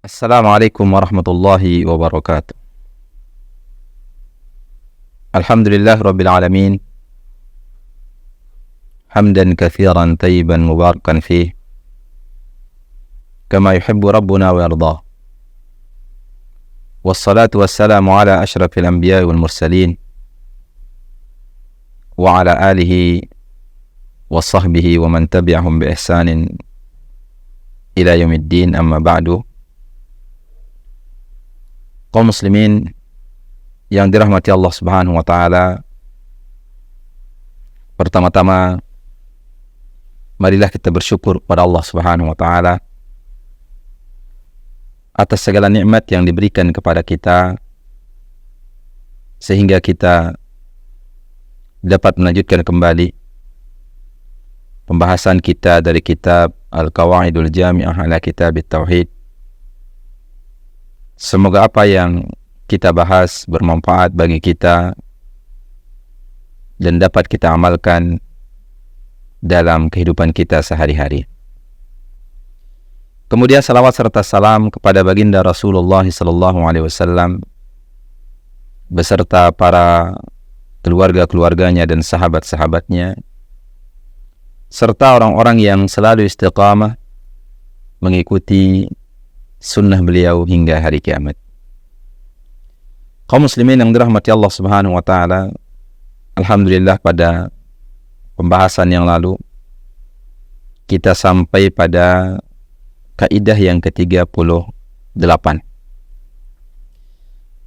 Assalamualaikum warahmatullahi wabarakatuh. Alhamdulillah rabbil alamin. Hamdan katsiran tayyiban mubarakan fih. Kama yuhibbu rabbuna wa yardah. Wassalatu wassalamu ala asyrafil anbiya'i wal mursalin. Wa ala alihi wa sahbihi wa man tabi'ahum bi ihsanin ila yaumiddin, amma ba'du. Kaum muslimin yang dirahmati Allah Subhanahu wa taala, pertama-tama marilah kita bersyukur pada Allah Subhanahu wa taala atas segala nikmat yang diberikan kepada kita sehingga kita dapat melanjutkan kembali pembahasan kita dari kitab Al-Qawaidul Jami'ah ala Kitab Tauhid. Semoga apa yang kita bahas bermanfaat bagi kita dan dapat kita amalkan dalam kehidupan kita sehari-hari. Kemudian salawat serta salam kepada baginda Rasulullah SAW beserta para keluarga-keluarganya dan sahabat-sahabatnya, serta orang-orang yang selalu istiqamah mengikuti sunnah beliau hingga hari kiamat. Kaum muslimin yang dirahmati Allah Subhanahu wa taala, alhamdulillah pada pembahasan yang lalu kita sampai pada kaidah yang ke-38.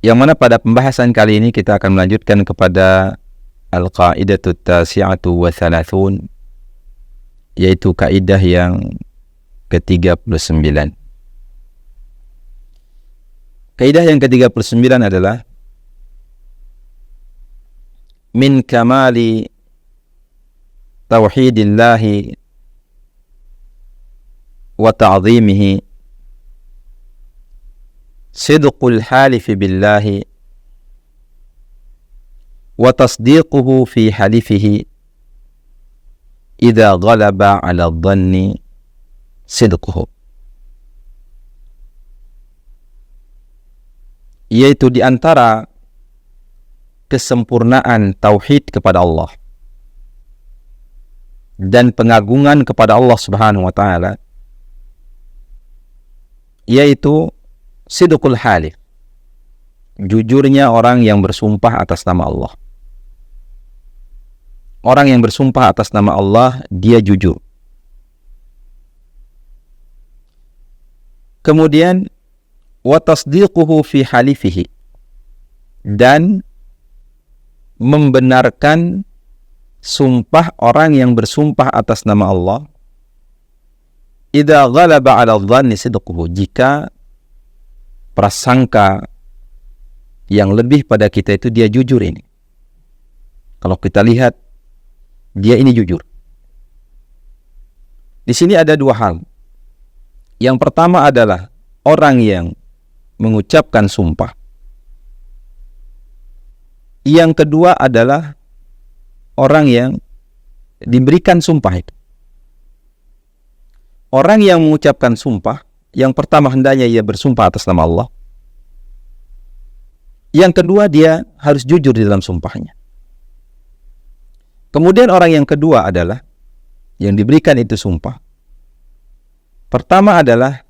Yang mana pada pembahasan kali ini kita akan melanjutkan kepada al-qaidatut tasi'atu wa thalathun, yaitu kaidah yang ke-39. Kaidah yang ke-39 adalah min kamali tauhidillahi wa ta'zimihi sidqul halifi billahi wa tasdiquhu fi halifihi idza ghalaba 'ala dhanni sidquhu. Yaitu di antara kesempurnaan tauhid kepada Allah dan pengagungan kepada Allah Subhanahu wa taala, yaitu sidqul halif, jujurnya orang yang bersumpah atas nama Allah. Orang yang bersumpah atas nama Allah, dia jujur. Kemudian wa tasdiquhu fi halifihi, dan membenarkan sumpah orang yang bersumpah atas nama Allah idza ghalaba 'ala dhanni sidquhu, jika prasangka yang lebih pada kita itu dia jujur ini. Kalau kita lihat dia ini jujur. Di sini ada dua hal. Yang pertama adalah orang yang mengucapkan sumpah. Yang kedua adalah orang yang diberikan sumpah itu. Orang yang mengucapkan sumpah, yang pertama hendaknya ia bersumpah atas nama Allah. Yang kedua, dia harus jujur di dalam sumpahnya. Kemudian orang yang kedua adalah yang diberikan itu sumpah. Pertama adalah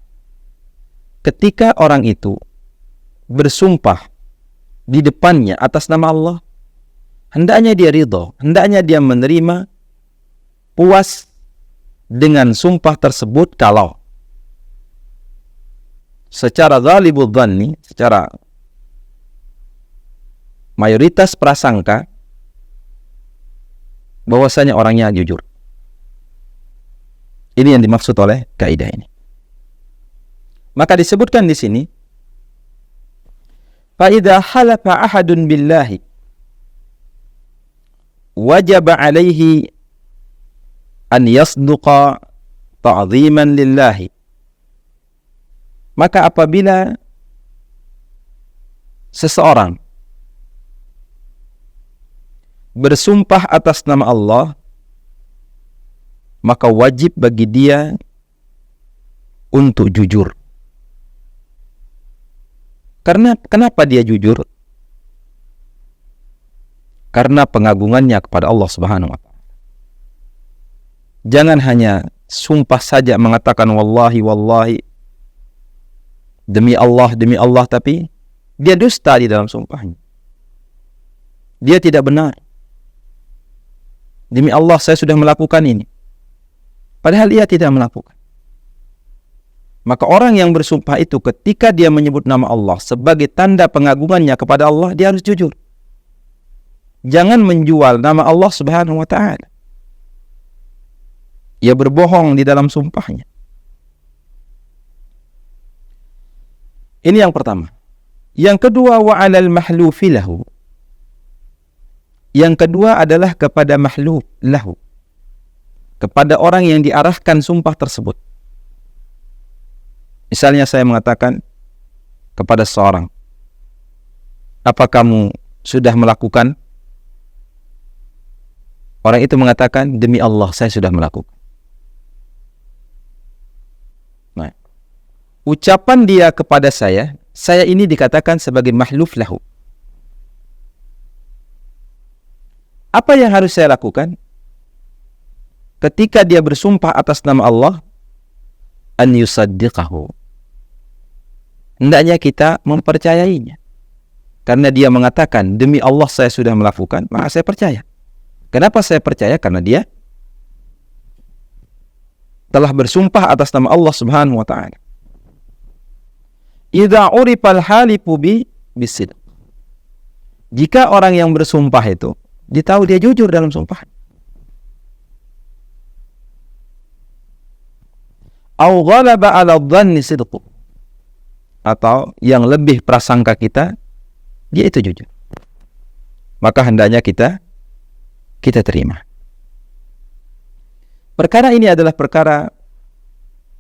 ketika orang itu bersumpah di depannya atas nama Allah, hendaknya dia ridha, hendaknya dia menerima, puas dengan sumpah tersebut kalau secara ghalibul dhanni, secara mayoritas prasangka, bahwasanya orangnya jujur. Ini yang dimaksud oleh kaidah ini. Maka disebutkan di sini, fa idza halafa ahadun billahi wajaba alaihi an yasduqa ta'ziman lillahi. Maka apabila seseorang bersumpah atas nama Allah, maka wajib bagi dia untuk jujur. Karena kenapa dia jujur? Karena pengagungannya kepada Allah Subhanahu wa taala. Jangan hanya sumpah saja mengatakan wallahi wallahi, demi Allah, tapi dia dusta di dalam sumpahnya. Dia tidak benar. Demi Allah saya sudah melakukan ini, padahal ia tidak melakukan. Maka orang yang bersumpah itu ketika dia menyebut nama Allah sebagai tanda pengagungannya kepada Allah, dia harus jujur. Jangan menjual nama Allah Subhanahu wa taala. Ia berbohong di dalam sumpahnya. Ini yang pertama. Yang kedua, wa 'alal mahlufi lahu. Yang kedua adalah kepada mahluf lahu. Kepada orang yang diarahkan sumpah tersebut. Misalnya saya mengatakan kepada seorang, apa kamu sudah melakukan? Orang itu mengatakan, demi Allah saya sudah melakukan. Nah, ucapan dia kepada saya ini dikatakan sebagai mahluf lahu. Apa yang harus saya lakukan? Ketika dia bersumpah atas nama Allah, an yusaddiqahu. Hendaknya kita mempercayainya. Karena dia mengatakan, demi Allah saya sudah melakukan, maka saya percaya. Kenapa saya percaya? Karena dia telah bersumpah atas nama Allah Subhanahu wa taala. Idza urifal halifu bisidq. Jika orang yang bersumpah itu ditahu dia jujur dalam sumpah. Au ghalaba 'ala dhanni sidqu. Atau yang lebih prasangka kita, dia itu jujur. Maka hendaknya kita terima. Perkara ini adalah perkara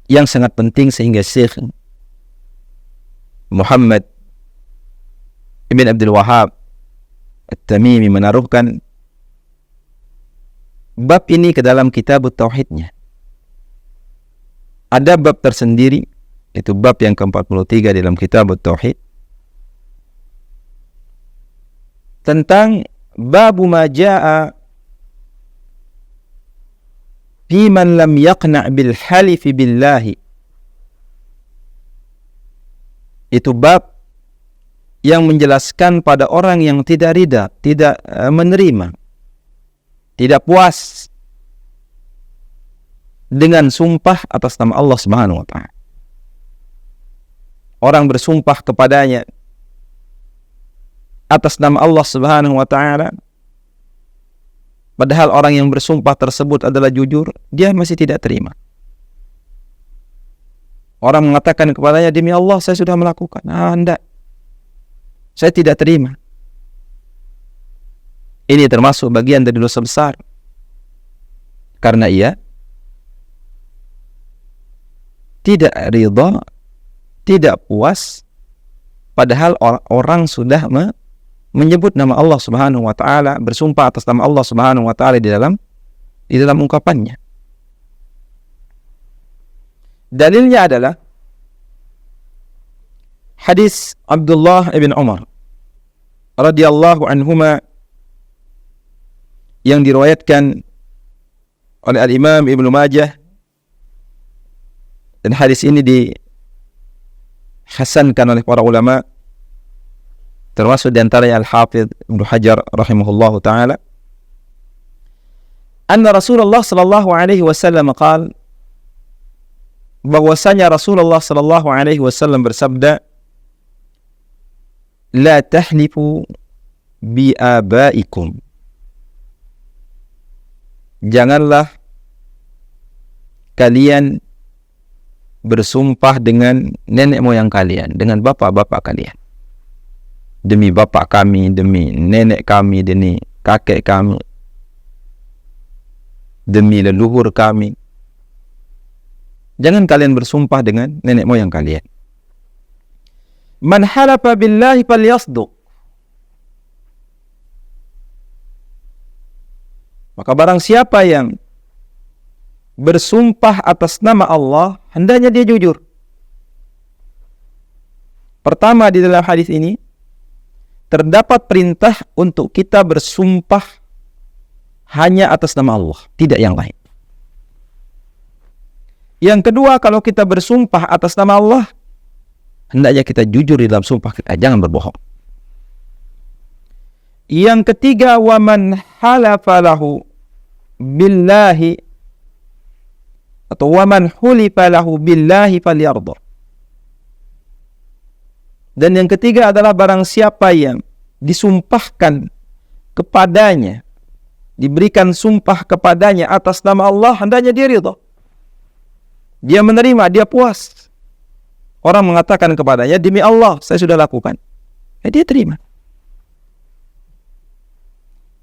yang sangat penting sehingga Syekh Muhammad Ibn Abdul Wahhab At-Tamimi menaruhkan bab ini ke dalam kitab Tauhidnya. Ada bab tersendiri, itu bab yang ke-43 dalam kitab Tauhid, tentang babu ma jaa fi man lam yaqna' bil halifi billahi. Itu bab yang menjelaskan pada orang yang tidak ridha, tidak menerima, tidak puas dengan sumpah atas nama Allah Subhanahu wa taala. Orang bersumpah kepadanya atas nama Allah Subhanahu wa taala, padahal orang yang bersumpah tersebut adalah jujur, dia masih tidak terima. Orang mengatakan kepadanya, demi Allah saya sudah melakukan. Hendak, saya tidak terima. Ini termasuk bagian dari dosa besar. Karena ia tidak ridha, tidak puas, padahal orang sudah menyebut nama Allah Subhanahu wa taala, bersumpah atas nama Allah Subhanahu wa taala di dalam ungkapannya. Dalilnya adalah hadis Abdullah ibn Umar radhiyallahu anhuma yang diriwayatkan oleh Al-Imam Ibnu Majah, dan hadis ini dihasankan oleh para ulama, termasuk di antaranya Al-Hafidz Ibnu Hajar rahimahullahu taala. Anna Rasulullah sallallahu alaihi wasallam qaal, bahwasanya Rasulullah sallallahu alaihi wasallam bersabda, la tahlifu bi abaikum. Janganlah kalian bersumpah dengan nenek moyang kalian, dengan bapak-bapak kalian. Demi bapak kami, demi nenek kami, demi kakek kami, demi leluhur kami. Jangan kalian bersumpah dengan nenek moyang kalian. Man halafa billahi falyasduq. Maka barang siapa yang bersumpah atas nama Allah, hendaknya dia jujur. Pertama, di dalam hadis ini terdapat perintah untuk kita bersumpah hanya atas nama Allah, tidak yang lain. Yang kedua, kalau kita bersumpah atas nama Allah, hendaknya kita jujur di dalam sumpah kita, jangan berbohong. Yang ketiga, wa man halafa lahu billahi, atau wa man hulifa lahu billahi falyarda. Dan yang ketiga adalah barang siapa yang disumpahkan kepadanya, diberikan sumpah kepadanya atas nama Allah, hendaknya dia ridha. Dia menerima, dia puas. Orang mengatakan kepadanya, demi Allah saya sudah lakukan, dia terima.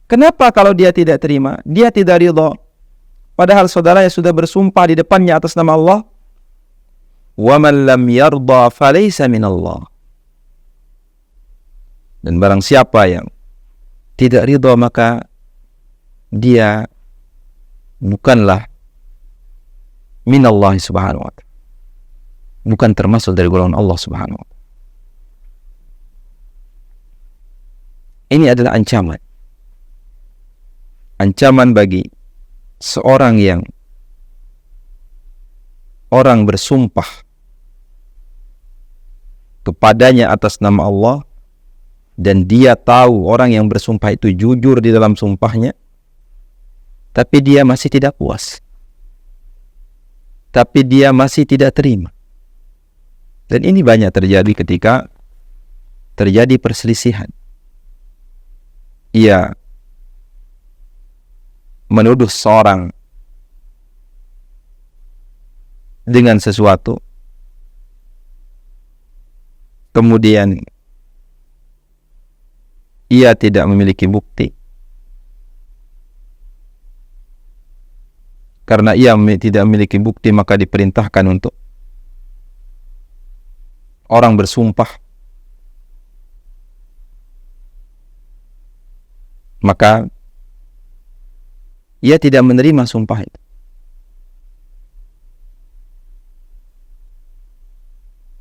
Kenapa kalau dia tidak terima, dia tidak ridha, padahal saudaranya sudah bersumpah di depannya atas nama Allah? Wa man lam yarda falaysa minallah. Dan barang siapa yang tidak ridha, maka dia bukanlah minallah subhanahu wa ta'ala, bukan termasuk dari golongan Allah subhanahu wa ta'ala. Ini adalah ancaman bagi seorang yang orang bersumpah kepadanya atas nama Allah, dan dia tahu orang yang bersumpah itu jujur di dalam sumpahnya, tapi dia masih tidak puas, tapi dia masih tidak terima. Dan ini banyak terjadi ketika terjadi perselisihan. Ia menuduh seorang dengan sesuatu, kemudian ia tidak memiliki bukti. Karena ia tidak memiliki bukti, maka diperintahkan untuk orang bersumpah. Maka ia tidak menerima sumpah itu.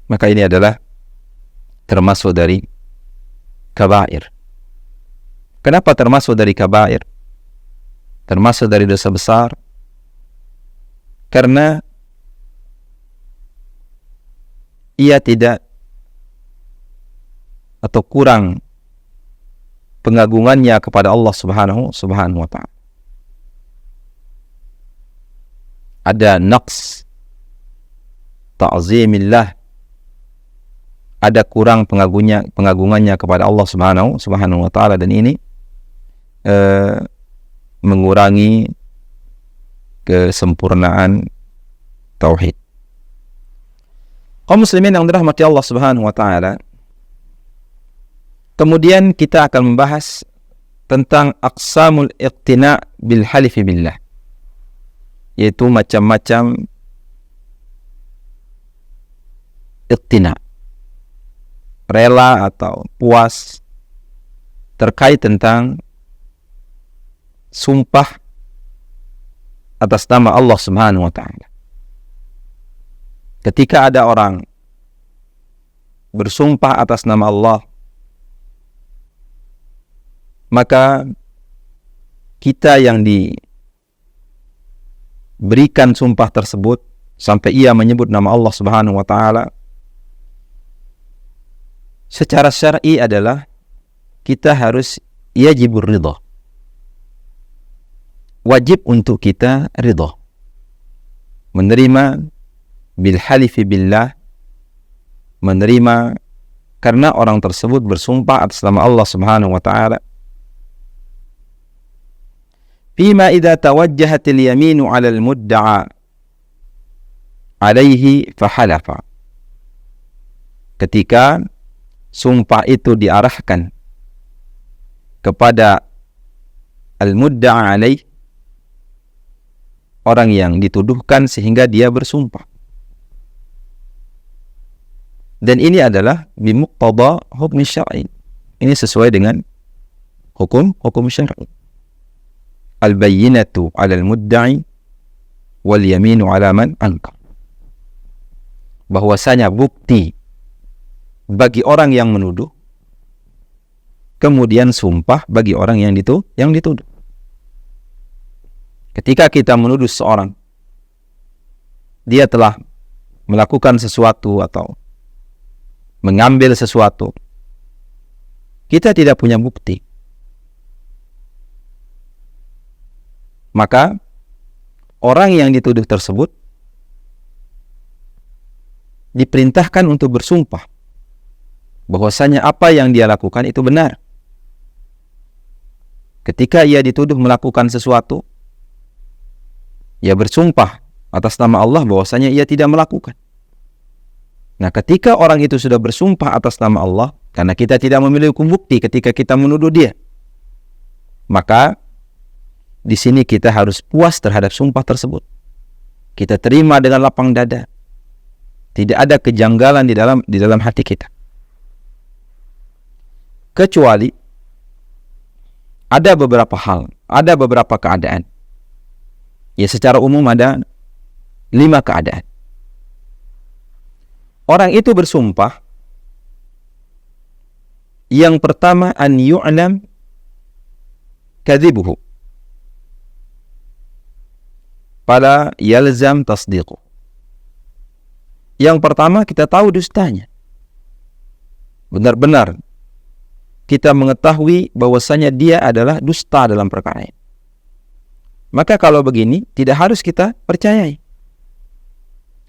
Maka ini adalah termasuk dari kabair. Kenapa termasuk dari kabair? Termasuk dari dosa besar? Karena ia tidak atau kurang pengagungannya kepada Allah subhanahu wa ta'ala. Ada naqs ta'zimillah, ada kurang pengagungannya kepada Allah subhanahu wa ta'ala, dan ini mengurangi kesempurnaan tauhid. Kaum muslimin yang dirahmati Allah subhanahu wa ta'ala, kemudian kita akan membahas tentang aqsamul iqtina' bil halifi billah, yaitu macam-macam iqtina', rela atau puas terkait tentang sumpah atas nama Allah subhanahu wa ta'ala. Ketika ada orang bersumpah atas nama Allah, maka kita yang diberikan sumpah tersebut sampai ia menyebut nama Allah subhanahu wa ta'ala, secara syar'i adalah kita harus yajibur ridha, wajib untuk kita ridha, menerima bil halifi billah, menerima karena orang tersebut bersumpah atas nama Allah subhanahu wa ta'ala. Fima idza tawajjahatil yaminu 'alal mudda'a 'alaihi fahalafa, ketika sumpah itu diarahkan kepada al-mudda'a 'alaihi, orang yang dituduhkan, sehingga dia bersumpah. Dan ini adalah bimuqtada hukum syar'i. Ini sesuai dengan hukum syar'i. Al-bayyinatu 'alal mudda'i wal yaminu 'ala man ankar. Bahwasanya bukti bagi orang yang menuduh, kemudian sumpah bagi orang yang dituduh. Ketika kita menuduh seorang, dia telah melakukan sesuatu atau mengambil sesuatu, kita tidak punya bukti, maka orang yang dituduh tersebut diperintahkan untuk bersumpah bahwasanya apa yang dia lakukan itu benar. Ketika ia dituduh melakukan sesuatu, ia bersumpah atas nama Allah bahwasanya ia tidak melakukan. Nah, ketika orang itu sudah bersumpah atas nama Allah, karena kita tidak memiliki bukti ketika kita menuduh dia, maka di sini kita harus puas terhadap sumpah tersebut. Kita terima dengan lapang dada. Tidak ada kejanggalan di dalam hati kita. Kecuali ada beberapa hal, ada beberapa keadaan. Ya, secara umum ada 5 keadaan. Orang itu bersumpah, yang pertama, an yu'lam kadhibuhu fala yalzam tasdiquh. Yang pertama, kita tahu dustanya. Benar-benar kita mengetahui bahwasanya dia adalah dusta dalam perkara ini. Maka kalau begini, tidak harus kita percayai,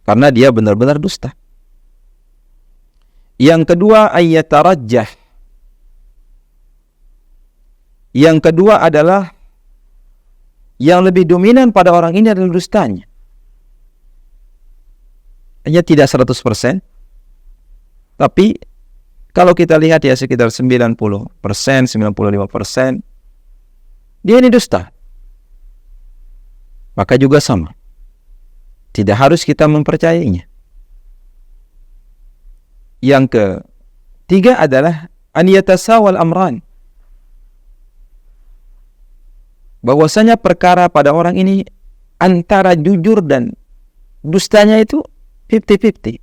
karena dia benar-benar dusta. Yang kedua, ayyatarajjah. Yang kedua adalah yang lebih dominan pada orang ini adalah dustanya. Hanya tidak 100%, tapi kalau kita lihat ya sekitar 90%, 95%, dia ini dusta. Maka juga sama, tidak harus kita mempercayainya. Yang ketiga adalah an yatasawal amran, bahwasanya perkara pada orang ini antara jujur dan dustanya itu 50-50.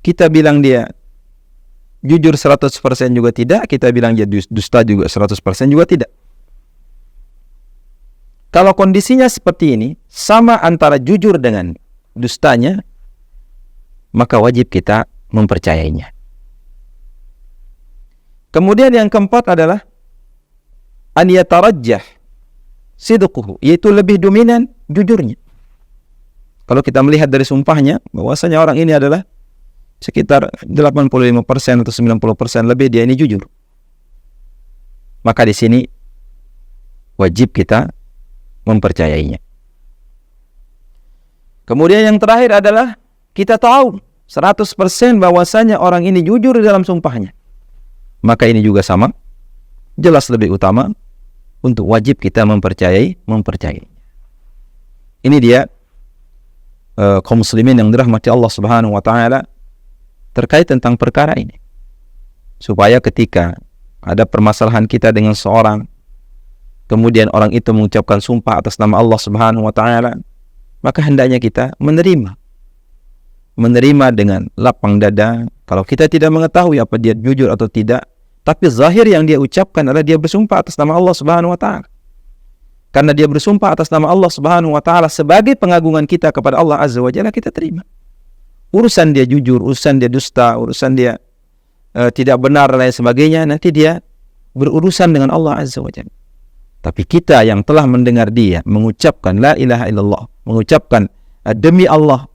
Kita bilang dia jujur 100% juga tidak, kita bilang dia dusta juga 100% juga tidak. Kalau kondisinya seperti ini, sama antara jujur dengan dustanya, maka wajib kita mempercayainya. Kemudian yang keempat adalah an yatarajjah sidquhu, yaitu lebih dominan jujurnya. Kalau kita melihat dari sumpahnya, bahwasanya orang ini adalah sekitar 85% atau 90% lebih dia ini jujur, maka di sini wajib kita mempercayainya. Kemudian yang terakhir adalah kita tahu 100% bahwasanya orang ini jujur dalam sumpahnya, maka ini juga sama, jelas lebih utama untuk wajib kita mempercayai. Ini dia kaum muslimin yang dirahmati Allah Subhanahu wa taala terkait tentang perkara ini. Supaya ketika ada permasalahan kita dengan seorang, kemudian orang itu mengucapkan sumpah atas nama Allah Subhanahu wa taala, maka hendaknya kita menerima dengan lapang dada. Kalau kita tidak mengetahui apa dia jujur atau tidak, tapi zahir yang dia ucapkan adalah dia bersumpah atas nama Allah Subhanahu wa taala. Karena dia bersumpah atas nama Allah Subhanahu wa taala sebagai pengagungan kita kepada Allah Azza wa Jalla, kita terima. Urusan dia jujur, urusan dia dusta, urusan dia tidak benar dan lain sebagainya, nanti dia berurusan dengan Allah Azza wa Jalla. Tapi kita yang telah mendengar dia mengucapkan la ilaha illallah, mengucapkan demi Allah,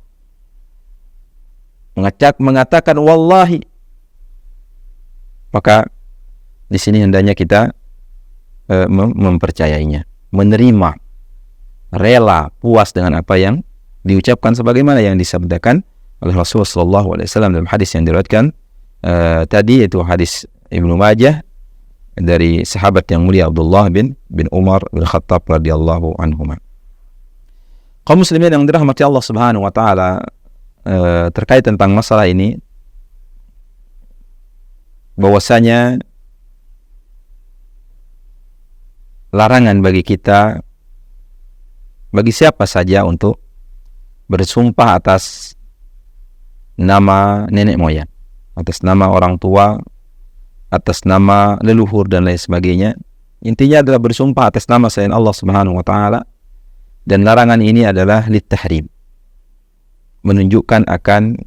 mengatakan wallahi, maka di sini hendaknya kita mempercayainya, menerima, rela, puas dengan apa yang diucapkan sebagaimana yang disabdakan oleh Rasulullah SAW dalam hadis yang diriwayatkan tadi, yaitu hadis Ibnu Majah dari sahabat yang mulia Abdullah bin Umar bin Khattab radhiyallahu anhuma. Kaum muslimin yang dirahmati Allah Subhanahu wa taala, terkait tentang masalah ini, bahwasanya larangan bagi kita, bagi siapa saja, untuk bersumpah atas nama nenek moyang, atas nama orang tua, atas nama leluhur dan lain sebagainya. Intinya adalah bersumpah atas nama selain Allah Subhanahu wa taala, dan larangan ini adalah litahrim, menunjukkan akan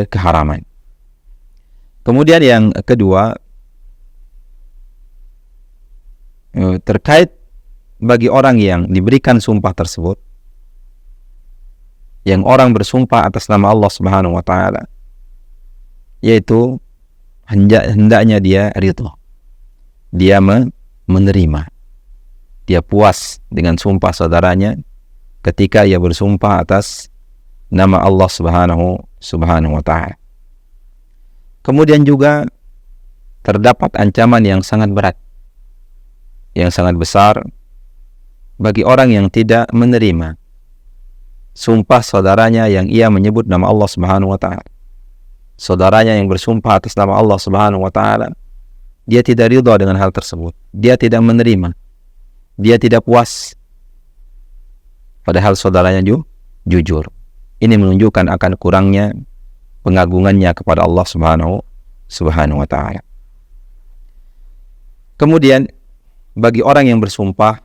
keharaman. Kemudian yang kedua, terkait bagi orang yang diberikan sumpah tersebut, yang orang bersumpah atas nama Allah Subhanahu wa taala, yaitu hendaknya dia ridha, dia menerima, dia puas dengan sumpah saudaranya ketika ia bersumpah atas nama Allah Subhanahu wa taala. Kemudian juga terdapat ancaman yang sangat berat, yang sangat besar bagi orang yang tidak menerima sumpah saudaranya yang ia menyebut nama Allah Subhanahu wa taala. Saudaranya yang bersumpah atas nama Allah Subhanahu wa taala, dia tidak ridha dengan hal tersebut, dia tidak menerima, dia tidak puas, padahal saudaranya jujur. Ini menunjukkan akan kurangnya pengagungannya kepada Allah Subhanahu wa taala. Kemudian bagi orang yang bersumpah,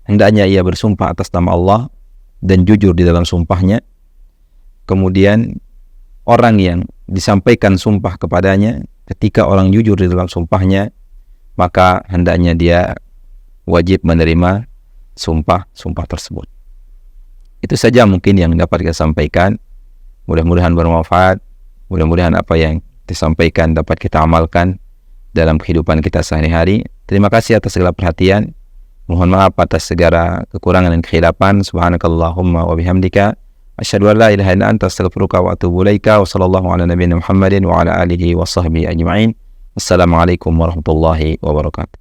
hendaknya ia bersumpah atas nama Allah dan jujur di dalam sumpahnya. Kemudian orang yang disampaikan sumpah kepadanya, ketika orang jujur di dalam sumpahnya, maka hendaknya dia wajib menerima sumpah tersebut. Itu saja mungkin yang dapat kita sampaikan. Mudah-mudahan bermanfaat. Mudah-mudahan apa yang disampaikan dapat kita amalkan dalam kehidupan kita sehari-hari. Terima kasih atas segala perhatian. Mohon maaf atas segala kekurangan dan kehilapan. Subhanakallahumma wa bihamdika, asyhadu an la ilaha illa anta, astaghfiruka wa atubu ilaika. Wa sallallahu ala nabiyyina Muhammadin wa ala alihi wa sahbihi ajma'in. Assalamualaikum warahmatullahi wabarakatuh.